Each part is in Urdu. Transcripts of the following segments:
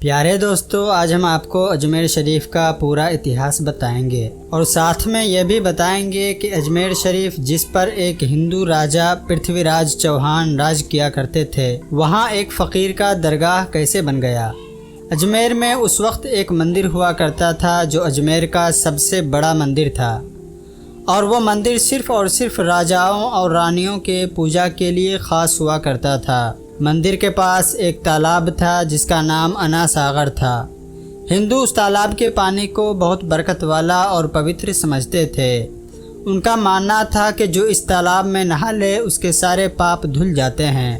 پیارے دوستو، آج ہم آپ کو اجمیر شریف کا پورا اتہاس بتائیں گے اور ساتھ میں یہ بھی بتائیں گے کہ اجمیر شریف جس پر ایک ہندو راجا پرتھوی راج چوہان راج کیا کرتے تھے، وہاں ایک فقیر کا درگاہ کیسے بن گیا۔ اجمیر میں اس وقت ایک مندر ہوا کرتا تھا جو اجمیر کا سب سے بڑا مندر تھا، اور وہ مندر صرف اور صرف راجاؤں اور رانیوں کے پوجا کے لیے خاص ہوا کرتا تھا۔ مندر کے پاس ایک تالاب تھا جس کا نام انا ساغر تھا۔ ہندو اس تالاب کے پانی کو بہت برکت والا اور پوتر سمجھتے تھے۔ ان کا ماننا تھا کہ جو اس تالاب میں نہا لے اس کے سارے پاپ دھل جاتے ہیں۔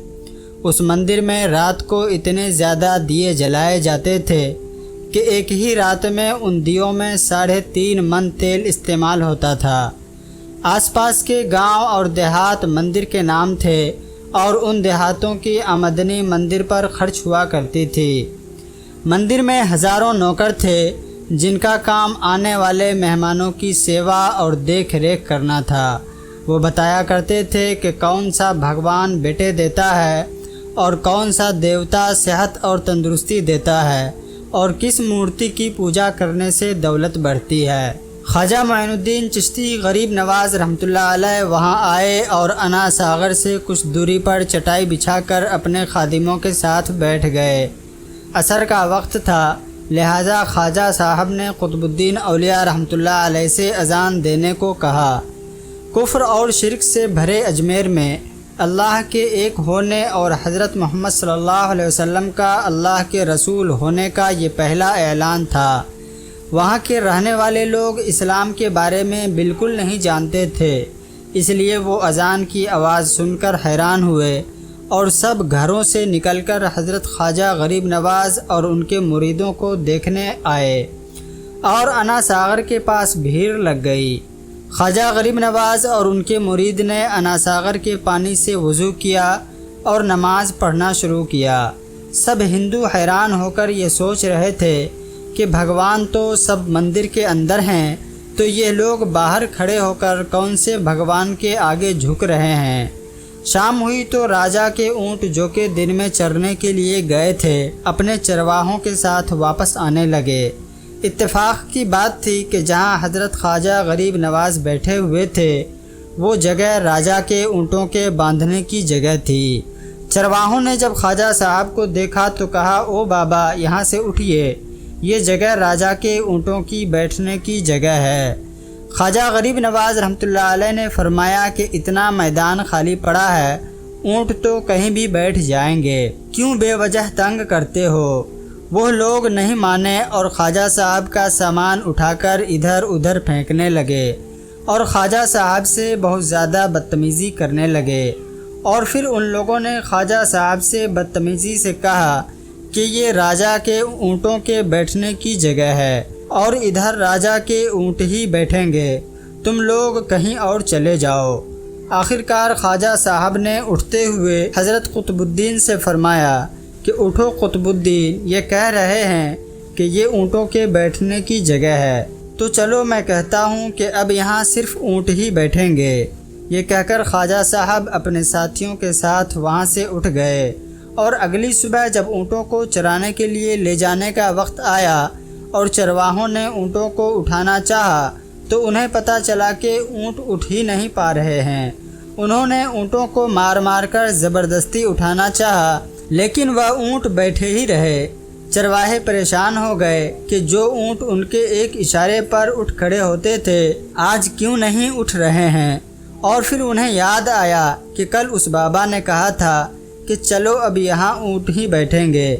اس مندر میں رات کو اتنے زیادہ دیے جلائے جاتے تھے کہ ایک ہی رات میں ان دیوں میں 3.5 من تیل استعمال ہوتا تھا۔ آس پاس کے گاؤں اور دیہات مندر کے نام تھے اور ان دیہاتوں کی آمدنی مندر پر خرچ ہوا کرتی تھی۔ مندر میں ہزاروں نوکر تھے جن کا کام آنے والے مہمانوں کی سیوا اور دیکھ ریکھ کرنا تھا۔ وہ بتایا کرتے تھے کہ کون سا بھگوان بیٹے دیتا ہے اور کون سا دیوتا صحت اور تندرستی دیتا ہے اور کس مورتی کی پوجا کرنے سے دولت بڑھتی ہے۔ خواجہ معین الدین چشتی غریب نواز رحمۃ اللہ علیہ وہاں آئے اور انا ساغر سے کچھ دوری پر چٹائی بچھا کر اپنے خادموں کے ساتھ بیٹھ گئے۔ عصر کا وقت تھا، لہذا خواجہ صاحب نے قطب الدین اولیاء رحمۃ اللہ علیہ سے اذان دینے کو کہا۔ کفر اور شرک سے بھرے اجمیر میں اللہ کے ایک ہونے اور حضرت محمد صلی اللہ علیہ وسلم کا اللہ کے رسول ہونے کا یہ پہلا اعلان تھا۔ وہاں کے رہنے والے لوگ اسلام کے بارے میں بالکل نہیں جانتے تھے، اس لیے وہ اذان کی آواز سن کر حیران ہوئے اور سب گھروں سے نکل کر حضرت خواجہ غریب نواز اور ان کے مریدوں کو دیکھنے آئے اور انا ساغر کے پاس بھیڑ لگ گئی۔ خواجہ غریب نواز اور ان کے مرید نے انا ساغر کے پانی سے وضو کیا اور نماز پڑھنا شروع کیا۔ سب ہندو حیران ہو کر یہ سوچ رہے تھے کہ بھگوان تو سب مندر کے اندر ہیں، تو یہ لوگ باہر کھڑے ہو کر کون سے بھگوان کے آگے جھک رہے ہیں۔ شام ہوئی تو راجا کے اونٹ جو کہ دن میں چرنے کے لیے گئے تھے اپنے چرواہوں کے ساتھ واپس آنے لگے۔ اتفاق کی بات تھی کہ جہاں حضرت خواجہ غریب نواز بیٹھے ہوئے تھے وہ جگہ راجا کے اونٹوں کے باندھنے کی جگہ تھی۔ چرواہوں نے جب خواجہ صاحب کو دیکھا تو کہا، او بابا، یہاں سے اٹھیے، یہ جگہ راجا کے اونٹوں کی بیٹھنے کی جگہ ہے۔ خواجہ غریب نواز رحمۃ اللہ علیہ نے فرمایا کہ اتنا میدان خالی پڑا ہے، اونٹ تو کہیں بھی بیٹھ جائیں گے، کیوں بے وجہ تنگ کرتے ہو؟ وہ لوگ نہیں مانے اور خواجہ صاحب کا سامان اٹھا کر ادھر ادھر پھینکنے لگے اور خواجہ صاحب سے بہت زیادہ بدتمیزی کرنے لگے، اور پھر ان لوگوں نے خواجہ صاحب سے بدتمیزی سے کہا کہ یہ راجا کے اونٹوں کے بیٹھنے کی جگہ ہے اور ادھر راجا کے اونٹ ہی بیٹھیں گے، تم لوگ کہیں اور چلے جاؤ۔ آخرکار خواجہ صاحب نے اٹھتے ہوئے حضرت قطب الدین سے فرمایا کہ اٹھو قطب الدین، یہ کہہ رہے ہیں کہ یہ اونٹوں کے بیٹھنے کی جگہ ہے، تو چلو میں کہتا ہوں کہ اب یہاں صرف اونٹ ہی بیٹھیں گے۔ یہ کہہ کر خواجہ صاحب اپنے ساتھیوں کے ساتھ وہاں سے اٹھ گئے، اور اگلی صبح جب اونٹوں کو چرانے کے لیے لے جانے کا وقت آیا اور چرواہوں نے اونٹوں کو اٹھانا چاہا تو انہیں پتہ چلا کہ اونٹ اٹھ ہی نہیں پا رہے ہیں۔ انہوں نے اونٹوں کو مار مار کر زبردستی اٹھانا چاہا لیکن وہ اونٹ بیٹھے ہی رہے۔ چرواہے پریشان ہو گئے کہ جو اونٹ ان کے ایک اشارے پر اٹھ کھڑے ہوتے تھے آج کیوں نہیں اٹھ رہے ہیں، اور پھر انہیں یاد آیا کہ کل اس بابا نے کہا تھا کہ چلو اب یہاں اونٹ ہی بیٹھیں گے۔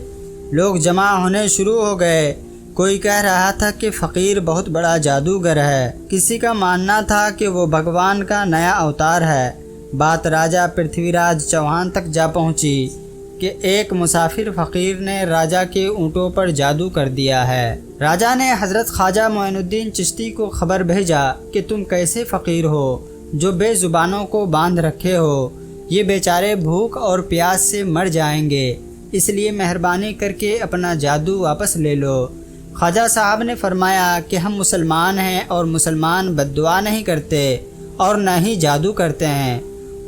لوگ جمع ہونے شروع ہو گئے۔ کوئی کہہ رہا تھا کہ فقیر بہت بڑا جادوگر ہے، کسی کا ماننا تھا کہ وہ بھگوان کا نیا اوتار ہے۔ بات راجا پرتھوی راج چوہان تک جا پہنچی کہ ایک مسافر فقیر نے راجا کے اونٹوں پر جادو کر دیا ہے۔ راجا نے حضرت خواجہ معین الدین چشتی کو خبر بھیجا کہ تم کیسے فقیر ہو جو بے زبانوں کو باندھ رکھے ہو، یہ بیچارے بھوک اور پیاس سے مر جائیں گے، اس لیے مہربانی کر کے اپنا جادو واپس لے لو۔ خواجہ صاحب نے فرمایا کہ ہم مسلمان ہیں اور مسلمان بد دعا نہیں کرتے اور نہ ہی جادو کرتے ہیں۔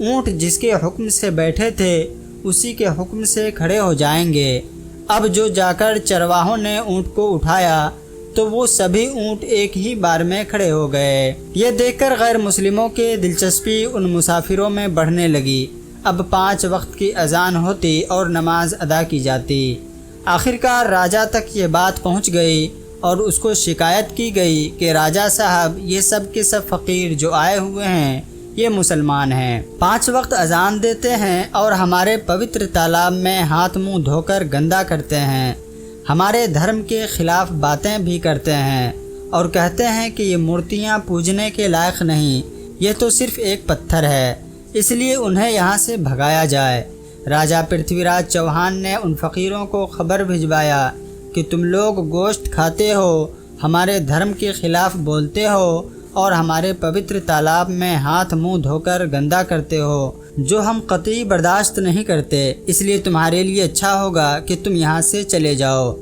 اونٹ جس کے حکم سے بیٹھے تھے اسی کے حکم سے کھڑے ہو جائیں گے۔ اب جو جا کر چرواہوں نے اونٹ کو اٹھایا تو وہ سبھی اونٹ ایک ہی بار میں کھڑے ہو گئے۔ یہ دیکھ کر غیر مسلموں کے دلچسپی ان مسافروں میں بڑھنے لگی۔ اب 5 وقت کی اذان ہوتی اور نماز ادا کی جاتی۔ آخرکار راجہ تک یہ بات پہنچ گئی اور اس کو شکایت کی گئی کہ راجہ صاحب، یہ سب کے سب فقیر جو آئے ہوئے ہیں یہ مسلمان ہیں، 5 وقت اذان دیتے ہیں اور ہمارے پوتر تالاب میں ہاتھ منہ دھو کر گندا کرتے ہیں، ہمارے دھرم کے خلاف باتیں بھی کرتے ہیں اور کہتے ہیں کہ یہ مورتیاں پوجنے کے لائق نہیں، یہ تو صرف ایک پتھر ہے، اس لیے انہیں یہاں سے بھگایا جائے۔ راجہ پرتھوی راج چوہان نے ان فقیروں کو خبر بھجوایا کہ تم لوگ گوشت کھاتے ہو، ہمارے دھرم کے خلاف بولتے ہو اور ہمارے پوتر تالاب میں ہاتھ منہ دھو کر گندا کرتے ہو، جو ہم قطعی برداشت نہیں کرتے، اس لیے تمہارے لیے اچھا ہوگا کہ تم یہاں سے چلے جاؤ۔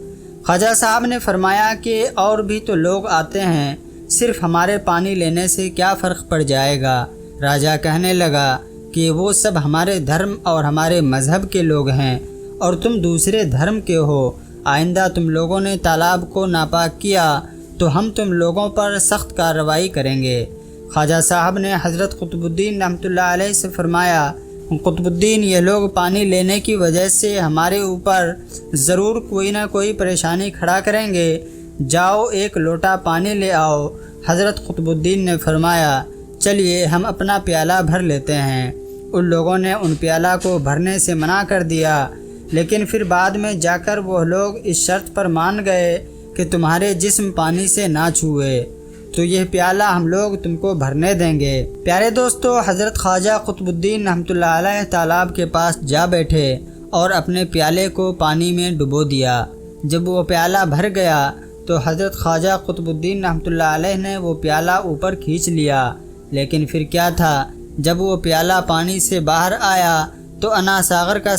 خواجہ صاحب نے فرمایا کہ اور بھی تو لوگ آتے ہیں، صرف ہمارے پانی لینے سے کیا فرق پڑ جائے گا؟ راجہ کہنے لگا کہ وہ سب ہمارے دھرم اور ہمارے مذہب کے لوگ ہیں اور تم دوسرے دھرم کے ہو، آئندہ تم لوگوں نے تالاب کو ناپاک کیا تو ہم تم لوگوں پر سخت کارروائی کریں گے۔ خواجہ صاحب نے حضرت قطب الدین رحمۃ اللہ علیہ سے فرمایا، قطب الدین، یہ لوگ پانی لینے کی وجہ سے ہمارے اوپر ضرور کوئی نہ کوئی پریشانی کھڑا کریں گے، جاؤ ایک لوٹا پانی لے آؤ۔ حضرت قطب الدین نے فرمایا، چلیے ہم اپنا پیالہ بھر لیتے ہیں۔ ان لوگوں نے ان پیالہ کو بھرنے سے منع کر دیا، لیکن پھر بعد میں جا کر وہ لوگ اس شرط پر مان گئے کہ تمہارے جسم پانی سے نہ چھوئے تو یہ پیالہ ہم لوگ تم کو بھرنے دیں گے۔ پیارے دوستو، حضرت خواجہ قطب الدین رحمۃ اللہ علیہ تالاب کے پاس جا بیٹھے اور اپنے پیالے کو پانی میں ڈبو دیا۔ جب وہ پیالہ بھر گیا تو حضرت خواجہ قطب الدین رحمۃ اللہ علیہ نے وہ پیالہ اوپر کھینچ لیا، لیکن پھر کیا تھا، جب وہ پیالہ پانی سے باہر آیا تو انا ساغر کا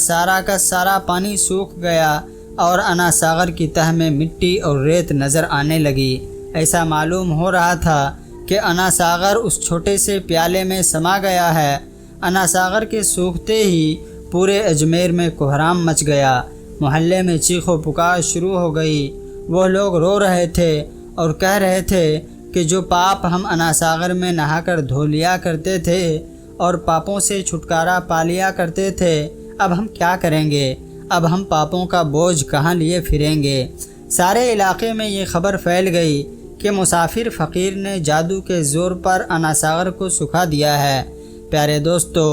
سارا پانی سوکھ گیا اور انا ساغر کی تہہ میں مٹی اور ریت نظر آنے لگی۔ ایسا معلوم ہو رہا تھا کہ انا ساغر اس چھوٹے سے پیالے میں سما گیا ہے۔ انا ساغر کے سوکھتے ہی پورے اجمیر میں کوہرام مچ گیا، محلے میں چیخ و پکار شروع ہو گئی۔ وہ لوگ رو رہے تھے اور کہہ رہے تھے کہ جو پاپ ہم انا ساغر میں نہا کر دھو لیا کرتے تھے اور پاپوں سے چھٹکارا پا لیا کرتے تھے، اب ہم کیا کریں گے؟ اب ہم پاپوں کا بوجھ کہاں لیے پھریں گے؟ سارے علاقے میں یہ خبر پھیل گئی کہ مسافر فقیر نے جادو کے زور پر انا ساغر کو سکھا دیا ہے۔ پیارے دوستو،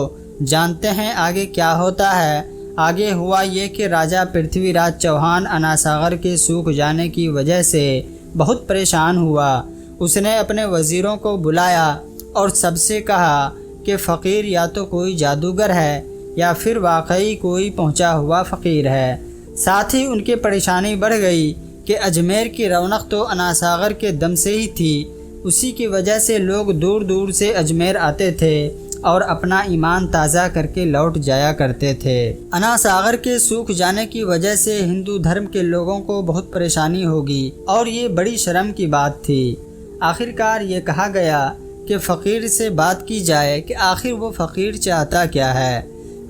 جانتے ہیں آگے کیا ہوتا ہے؟ آگے ہوا یہ کہ راجہ پرتھوی راج چوہان انا ساغر کے سوکھ جانے کی وجہ سے بہت پریشان ہوا۔ اس نے اپنے وزیروں کو بلایا اور سب سے کہا کہ فقیر یا تو کوئی جادوگر ہے یا پھر واقعی کوئی پہنچا ہوا فقیر ہے۔ ساتھ ہی ان کی پریشانی بڑھ گئی کہ اجمیر کی رونق تو انا ساغر کے دم سے ہی تھی، اسی کی وجہ سے لوگ دور دور سے اجمیر آتے تھے اور اپنا ایمان تازہ کر کے لوٹ جایا کرتے تھے۔ انا ساغر کے سوکھ جانے کی وجہ سے ہندو دھرم کے لوگوں کو بہت پریشانی ہوگی اور یہ بڑی شرم کی بات تھی۔ آخرکار یہ کہا گیا کہ فقیر سے بات کی جائے کہ آخر وہ فقیر چاہتا کیا ہے۔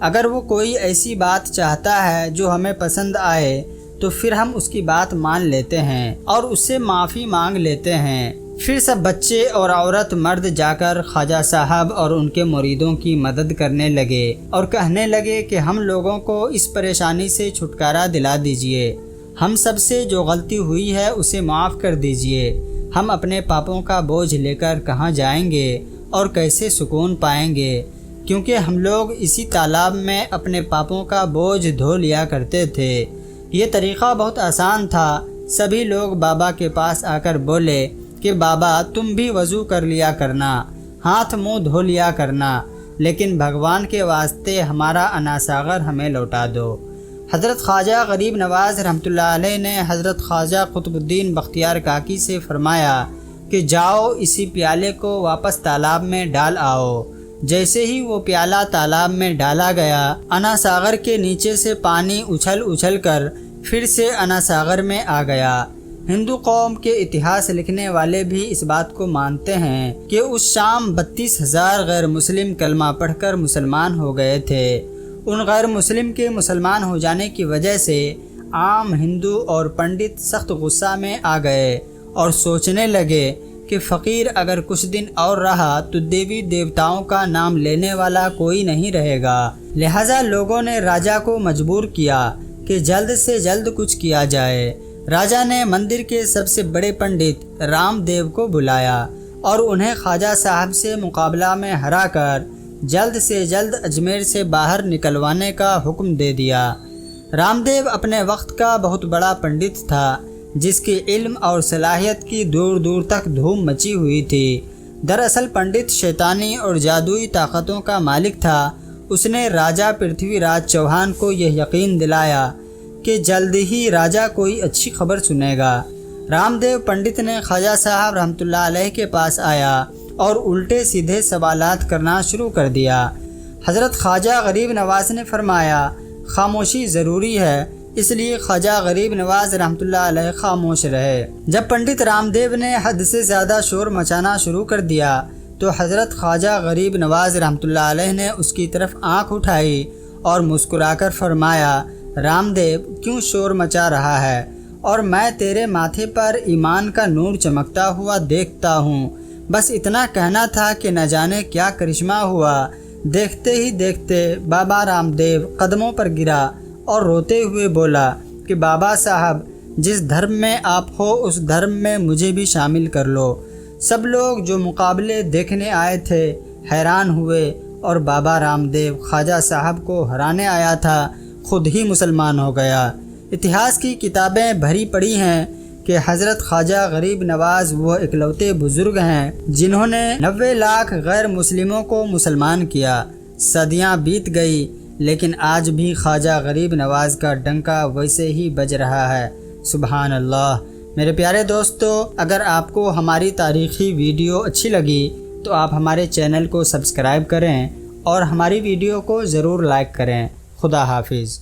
اگر وہ کوئی ایسی بات چاہتا ہے جو ہمیں پسند آئے تو پھر ہم اس کی بات مان لیتے ہیں اور اس سے معافی مانگ لیتے ہیں۔ پھر سب بچے اور عورت مرد جا کر خواجہ صاحب اور ان کے مریدوں کی مدد کرنے لگے اور کہنے لگے کہ ہم لوگوں کو اس پریشانی سے چھٹکارا دلا دیجئے، ہم سب سے جو غلطی ہوئی ہے اسے معاف کر دیجئے، ہم اپنے پاپوں کا بوجھ لے کر کہاں جائیں گے اور کیسے سکون پائیں گے، کیونکہ ہم لوگ اسی تالاب میں اپنے پاپوں کا بوجھ دھو لیا کرتے تھے۔ یہ طریقہ بہت آسان تھا۔ سبھی لوگ بابا کے پاس آ کر بولے کہ بابا تم بھی وضو کر لیا کرنا، ہاتھ منہ دھو لیا کرنا، لیکن بھگوان کے واسطے ہمارا انا ساغر ہمیں لوٹا دو۔ حضرت خواجہ غریب نواز رحمۃ اللہ علیہ نے حضرت خواجہ قطب الدین بختیار کاکی سے فرمایا کہ جاؤ اسی پیالے کو واپس تالاب میں ڈال آؤ۔ جیسے ہی وہ پیالہ تالاب میں ڈالا گیا، انا ساغر کے نیچے سے پانی اچھل اچھل کر پھر سے انا ساغر میں آ گیا۔ ہندو قوم کے اتہاس لکھنے والے بھی اس بات کو مانتے ہیں کہ اس شام 32,000 غیر مسلم کلمہ پڑھ کر مسلمان ہو گئے تھے۔ ان غیر مسلم کے مسلمان ہو جانے کی وجہ سے عام ہندو اور پنڈت سخت غصہ میں آ گئے اور سوچنے لگے کہ فقیر اگر کچھ دن اور رہا تو دیوی دیوتاؤں کا نام لینے والا کوئی نہیں رہے گا۔ لہٰذا لوگوں نے راجا کو مجبور کیا کہ جلد سے جلد کچھ کیا جائے۔ راجا نے مندر کے سب سے بڑے پنڈت رام دیو کو بلایا اور انہیں خواجہ صاحب سے مقابلہ میں ہرا کر جلد سے جلد اجمیر سے باہر نکلوانے کا حکم دے دیا۔ رام دیو اپنے وقت کا بہت بڑا پنڈت تھا جس کی علم اور صلاحیت کی دور دور تک دھوم مچی ہوئی تھی۔ دراصل پنڈت شیطانی اور جادوئی طاقتوں کا مالک تھا۔ اس نے راجا پرتھوی راج چوہان کو یہ یقین دلایا کہ جلد ہی راجا کوئی اچھی خبر سنے گا۔ رام دیو پنڈت نے خواجہ صاحب رحمۃ اللہ علیہ کے پاس آیا اور الٹے سیدھے سوالات کرنا شروع کر دیا۔ حضرت خواجہ غریب نواز نے فرمایا خاموشی ضروری ہے، اس لیے خواجہ غریب نواز رحمۃ اللہ علیہ خاموش رہے۔ جب پنڈت رام دیو نے حد سے زیادہ شور مچانا شروع کر دیا تو حضرت خواجہ غریب نواز رحمۃ اللہ علیہ نے اس کی طرف آنکھ اٹھائی اور مسکرا کر فرمایا رام دیو کیوں شور مچا رہا ہے؟ اور میں تیرے ماتھے پر ایمان کا نور چمکتا ہوا دیکھتا ہوں۔ بس اتنا کہنا تھا کہ نہ جانے کیا کرشمہ ہوا۔ دیکھتے ہی دیکھتے بابا رام دیو قدموں پر گرا اور روتے ہوئے بولا کہ بابا صاحب جس دھرم میں آپ ہو اس دھرم میں مجھے بھی شامل کر لو۔ سب لوگ جو مقابلے دیکھنے آئے تھے حیران ہوئے اور بابا رام دیو خواجہ صاحب کو ہرانے آیا تھا خود ہی مسلمان ہو گیا۔ اتہاس کی کتابیں بھری پڑی ہیں کہ حضرت خواجہ غریب نواز وہ اکلوتے بزرگ ہیں جنہوں نے 90 لاکھ غیر مسلموں کو مسلمان کیا۔ صدیاں بیت گئی لیکن آج بھی خواجہ غریب نواز کا ڈنکا ویسے ہی بج رہا ہے۔ سبحان اللہ۔ میرے پیارے دوستو، اگر آپ کو ہماری تاریخی ویڈیو اچھی لگی تو آپ ہمارے چینل کو سبسکرائب کریں اور ہماری ویڈیو کو ضرور لائک کریں۔ خدا حافظ۔